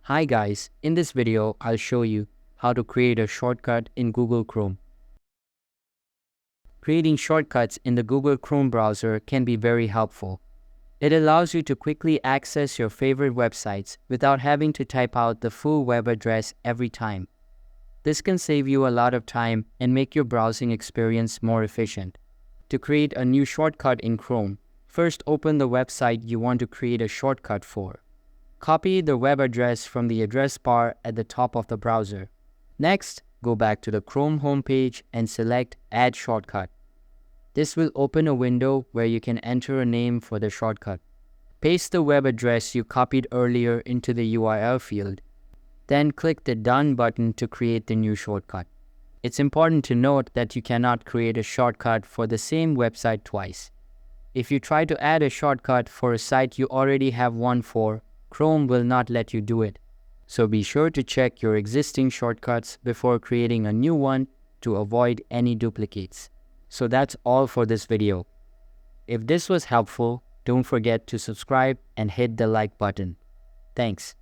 Hi guys, in this video I'll show you how to create a shortcut in Google Chrome. Creating shortcuts in the Google Chrome browser can be very helpful. It allows you to quickly access your favorite websites without having to type out the full web address every time. This can save you a lot of time and make your browsing experience more efficient. To create a new shortcut in Chrome, first open the website you want to create a shortcut for. Copy the web address from the address bar at the top of the browser. Next, go back to the Chrome homepage and select Add Shortcut. This will open a window where you can enter a name for the shortcut. Paste the web address you copied earlier into the URL field. Then click the Done button to create the new shortcut. It's important to note that you cannot create a shortcut for the same website twice. If you try to add a shortcut for a site you already have one for, Chrome will not let you do it. So be sure to check your existing shortcuts before creating a new one to avoid any duplicates. So that's all for this video. If this was helpful, don't forget to subscribe and hit the like button. Thanks.